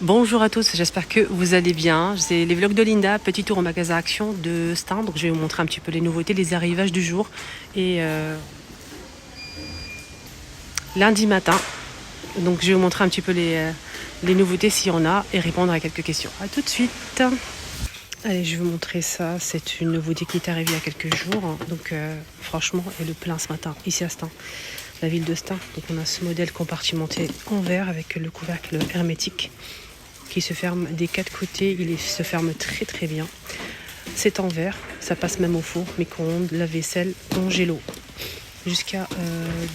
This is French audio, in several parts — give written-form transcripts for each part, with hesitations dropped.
Bonjour à tous, j'espère que vous allez bien. C'est les vlogs de Linda, petit tour au magasin Action de Stein. Donc je vais vous montrer un petit peu les nouveautés, les arrivages du jour. Et lundi matin, donc je vais vous montrer un petit peu les nouveautés s'il y en a et répondre à quelques questions. A tout de suite. Allez, je vais vous montrer ça. C'est une nouveauté qui est arrivée il y a quelques jours. Donc franchement, elle est le plein ce matin, ici à Stein, la ville de Stein. Donc on a ce modèle compartimenté en verre avec le couvercle hermétique qui se ferme des quatre côtés. Il se ferme très très bien. C'est en verre, ça passe même au four, micro-ondes, lave-vaisselle, congélo. Jusqu'à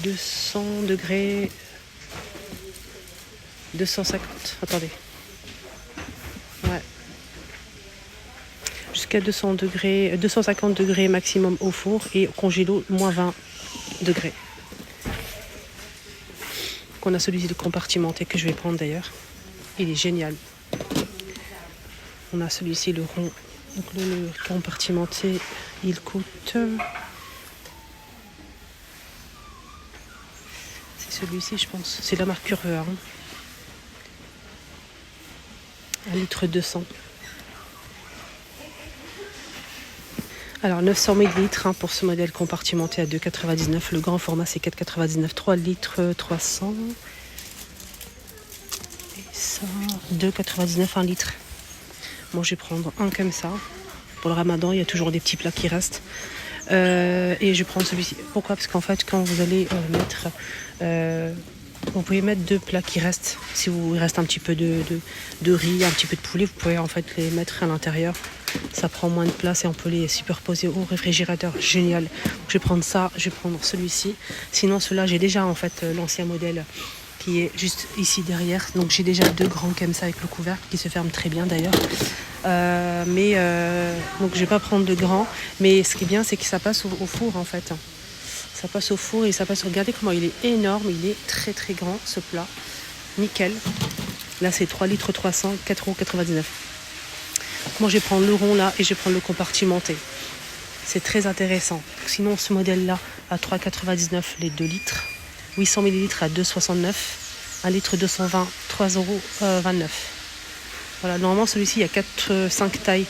200 degrés, 250, attendez. Ouais. Jusqu'à 200 degrés, 250 degrés maximum au four et au congélo, moins 20 degrés. Donc on a celui-ci de compartimenté que je vais prendre d'ailleurs. Il est génial. On a celui-ci, le rond. Donc le compartimenté, il coûte... C'est celui-ci, je pense. C'est la marque Curveur. 1 litre 200. Alors 900 millilitres pour ce modèle compartimenté à 2,99. Le grand format c'est 4,99. 3 litres 300. Et ça, 2,99 1 litre. Moi je vais prendre un comme ça. Pour le ramadan, il y a toujours des petits plats qui restent. Et je prends celui-ci. Pourquoi? Parce qu'en fait, quand vous allez mettre... vous pouvez mettre 2 plats qui restent. Si vous reste un petit peu de riz, un petit peu de poulet, vous pouvez en fait les mettre à l'intérieur. Ça prend moins de place et on peut les superposer au réfrigérateur. Génial. Donc, je vais prendre ça, je vais prendre celui-ci. Sinon, ceux-là, j'ai déjà en fait l'ancien modèle qui est juste ici derrière. Donc j'ai déjà 2 grands comme ça avec le couvercle qui se ferme très bien d'ailleurs. Donc je vais pas prendre de grands. Mais ce qui est bien, c'est que ça passe au four en fait. Ça passe au four et ça passe. Regardez comment il est énorme, il est très très grand ce plat. Nickel. Là c'est 3 litres 300, 4,99 €. Moi je vais prendre le rond là et je vais prendre le compartimenté. C'est très intéressant. Sinon ce modèle là à 3,99 € les 2 litres. 800 ml à 2,69 €. 1 litre 220, 3,29 €. Voilà, normalement celui-ci il y a 4-5 tailles.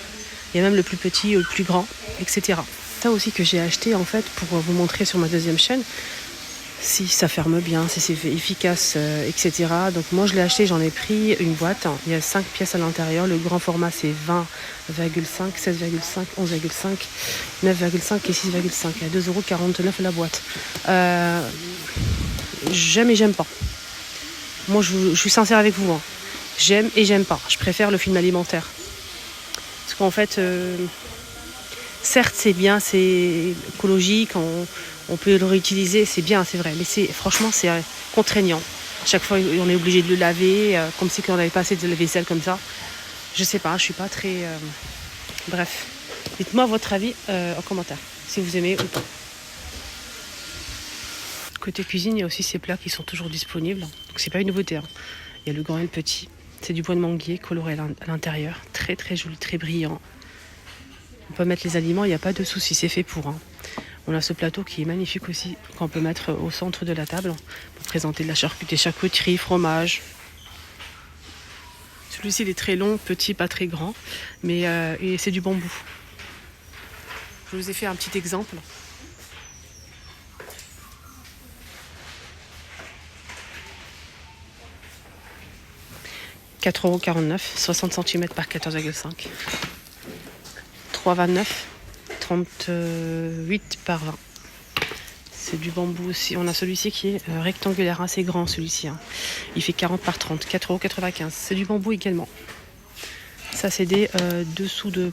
Il y a même le plus petit, le plus grand, etc. Ça aussi que j'ai acheté en fait pour vous montrer sur ma deuxième chaîne si ça ferme bien, si c'est efficace, etc. Donc moi je l'ai acheté, j'en ai pris une boîte. Il y a 5 pièces à l'intérieur. Le grand format c'est 20,5, 16,5, 11,5, 9,5 et 6,5. À 2,49 € la boîte. J'aime et j'aime pas. Moi je suis sincère avec vous. J'aime et j'aime pas. Je préfère le film alimentaire. Parce qu'en fait... certes, c'est bien, c'est écologique, on peut le réutiliser, c'est bien, c'est vrai. Mais franchement, c'est contraignant. Chaque fois, on est obligé de le laver, comme si on n'avait pas assez de vaisselle comme ça. Je sais pas, je suis pas très... Bref, dites-moi votre avis en commentaire, si vous aimez ou pas. Côté cuisine, il y a aussi ces plats qui sont toujours disponibles. Donc c'est pas une nouveauté. Il y a le grand et le petit. C'est du bois de manguier coloré à l'intérieur. Très très joli, très brillant. On peut mettre les aliments, il n'y a pas de souci, c'est fait pour. On a ce plateau qui est magnifique aussi, qu'on peut mettre au centre de la table pour présenter de la charcuterie, fromage. Celui-ci il est très long, petit, pas très grand, mais et c'est du bambou. Je vous ai fait un petit exemple. « 4,49 €, 60 cm par 14,5 €. 3,29 €, 38 par 20. C'est du bambou aussi. On a celui-ci qui est rectangulaire, assez grand celui-ci. Il fait 40 par 30, 4,95 €. C'est du bambou également. Ça c'est des dessous de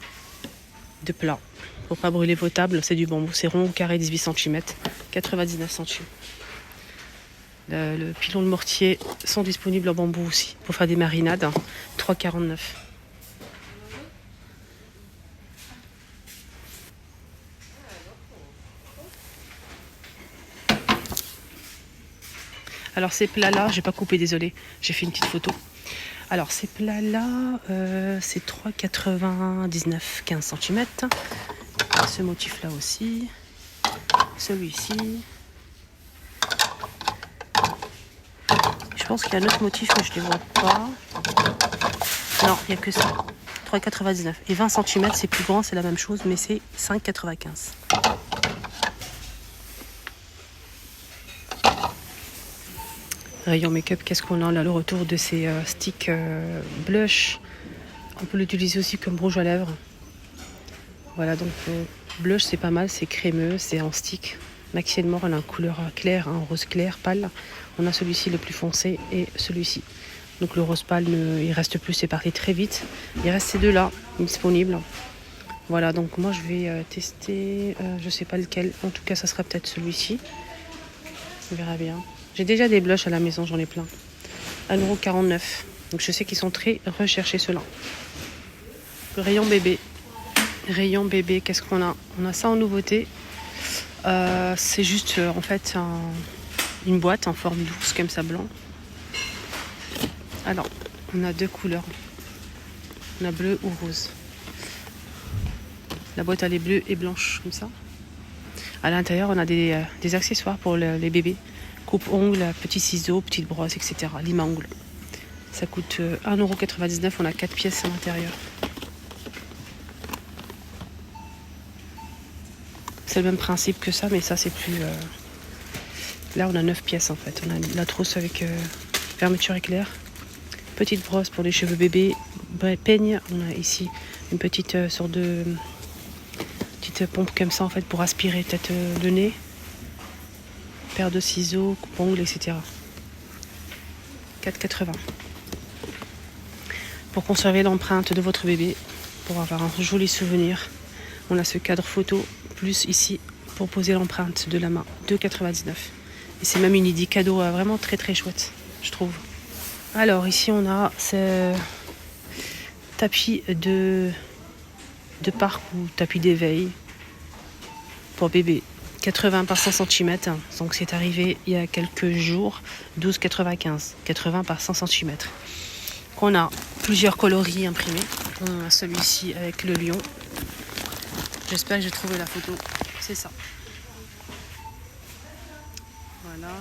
plat. Pour pas brûler vos tables, c'est du bambou. C'est rond, carré, 18 cm, 99 centimes. Le pilon de mortier sont disponibles en bambou aussi. Pour faire des marinades, 3,49 €. Alors ces plats-là, j'ai pas coupé, désolé, j'ai fait une petite photo. Alors ces plats-là, c'est 3,99, 15 cm. Ce motif-là aussi. Celui-ci. Je pense qu'il y a un autre motif, mais je ne les vois pas. Non, il n'y a que ça. 3,99. Et 20 cm, c'est plus grand, c'est la même chose, mais c'est 5,95. Rayon make-up, qu'est-ce qu'on a là? Le retour de ces sticks blush. On peut l'utiliser aussi comme rouge à lèvres. Voilà, donc blush, c'est pas mal, c'est crémeux, c'est en stick. Maxi Mort, elle a une couleur claire, un rose clair, pâle. On a celui-ci le plus foncé et celui-ci. Donc le rose pâle, il reste plus, c'est parti très vite. Il reste ces deux-là disponibles. Voilà, donc moi je vais tester, je sais pas lequel. En tout cas, ça sera peut-être celui-ci. On verra bien. J'ai déjà des blushs à la maison, j'en ai plein. 1,49 €. Donc je sais qu'ils sont très recherchés ceux-là. Le rayon bébé. Rayon bébé, qu'est-ce qu'on a? On a ça en nouveauté. C'est juste en fait une boîte en forme d'ours comme ça blanc. Alors, on a deux couleurs. On a bleu ou rose. La boîte elle est bleue et blanche comme ça. À l'intérieur, on a des accessoires pour les bébés. Coupe-ongles, petits ciseaux, petites brosses, etc. Lime à ongles. Ça coûte 1,99 €. On a 4 pièces à l'intérieur. C'est le même principe que ça, mais ça c'est plus... Là, on a 9 pièces en fait. On a la trousse avec fermeture éclair. Petite brosse pour les cheveux bébés. Peigne. On a ici une petite sorte de... petite pompe comme ça en fait pour aspirer peut-être le nez. Paire de ciseaux, coupe-ongles, etc. 4,80 €. Pour conserver l'empreinte de votre bébé, pour avoir un joli souvenir, on a ce cadre photo, plus ici pour poser l'empreinte de la main, 2,99 €. Et c'est même une idée cadeau vraiment très très chouette, je trouve. Alors ici on a ce tapis de parc ou tapis d'éveil pour bébé. 80 par 100 cm, donc c'est arrivé il y a quelques jours, 12,95 €, 80 par 100 cm. On a plusieurs coloris imprimés. On a celui-ci avec le lion. J'espère que j'ai trouvé la photo. C'est ça. Voilà.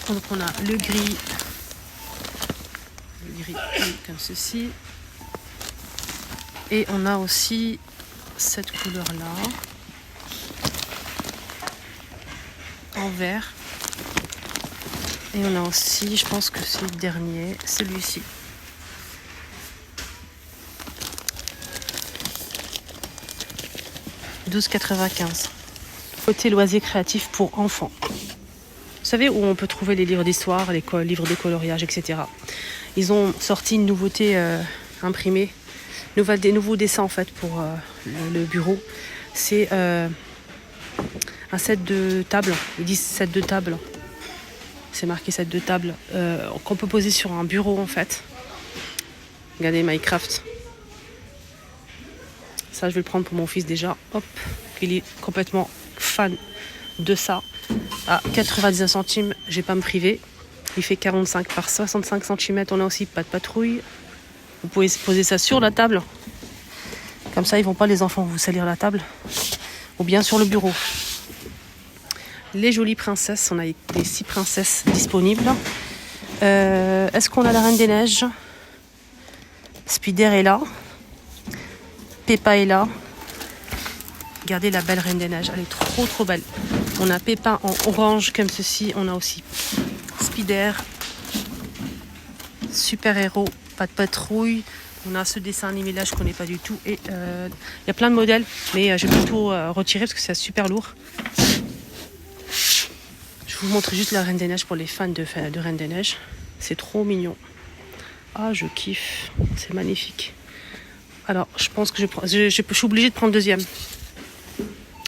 Donc on a le gris. Le gris comme ceci. Et on a aussi cette couleur-là. En vert. Et on a aussi, je pense que c'est le dernier, celui-ci. « 12,95 €. Côté loisirs créatifs pour enfants. Vous savez où on peut trouver les livres d'histoire, les livres de coloriage, etc. Ils ont sorti une nouveauté imprimée, des nouveaux dessins en fait pour le bureau. C'est un set de table. Ils disent set de table. C'est marqué set de table qu'on peut poser sur un bureau en fait. Regardez Minecraft. Ça je vais le prendre pour mon fils déjà. Hop, il est complètement fan de ça. À 99 centimes, je vais pas me priver. Il fait 45 par 65 cm. On a aussi pas de patrouille. Vous pouvez poser ça sur la table. Comme ça, ils vont pas les enfants vous salir la table. Ou bien sur le bureau. Les jolies princesses, on a les 6 princesses disponibles. Est-ce qu'on a la Reine des Neiges? Spider est là. Peppa est là. Regardez la belle Reine des Neiges, elle est trop trop belle. On a Peppa en orange comme ceci. On a aussi Spider. Super héros, pas de patrouille. On a ce dessin animé là, je connais pas du tout. Et il y a plein de modèles, mais je vais plutôt retirer parce que c'est super lourd. Je vous montre juste la Reine des Neiges pour les fans de Reine des Neiges. C'est trop mignon. Ah, je kiffe. C'est magnifique. Alors, je pense que je suis obligée de prendre le deuxième.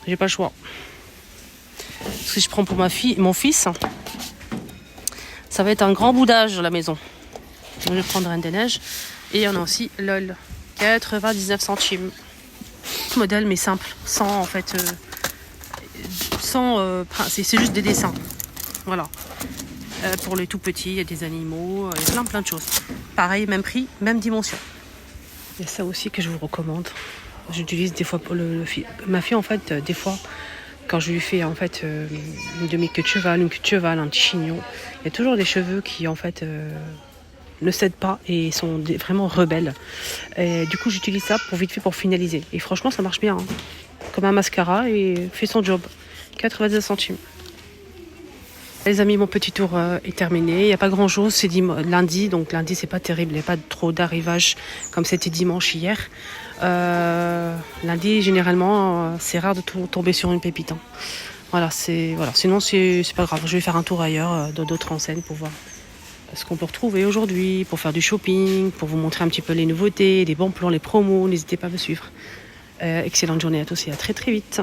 J'ai pas le choix. Parce que je prends pour mon fils, ça va être un grand boudage à la maison. Donc, je vais prendre Reine des Neiges. Et on a aussi LOL. 99 centimes. Modèle, mais simple. Sans, en fait... c'est juste des dessins. Voilà. Pour les tout petits, il y a des animaux, il y a plein de choses. Pareil, même prix, même dimension. Il y a ça aussi que je vous recommande. J'utilise des fois pour ma fille en fait, des fois, quand je lui fais en fait une demi-queue de cheval, une queue de cheval, un petit chignon, il y a toujours des cheveux qui en fait ne cèdent pas et sont vraiment rebelles. Et du coup, j'utilise ça pour vite fait pour finaliser. Et franchement, ça marche bien. Hein. Comme un mascara et fait son job. 90 centimes. Les amis, mon petit tour est terminé. Il n'y a pas grand chose, c'est lundi, donc lundi c'est pas terrible, il n'y a pas trop d'arrivage comme c'était dimanche hier. Lundi, généralement, c'est rare de tomber sur une pépite. Hein. Voilà. Sinon c'est pas grave. Je vais faire un tour ailleurs, dans d'autres enseignes pour voir ce qu'on peut retrouver aujourd'hui, pour faire du shopping, pour vous montrer un petit peu les nouveautés, les bons plans, les promos. N'hésitez pas à me suivre. Excellente journée à tous et à très très vite.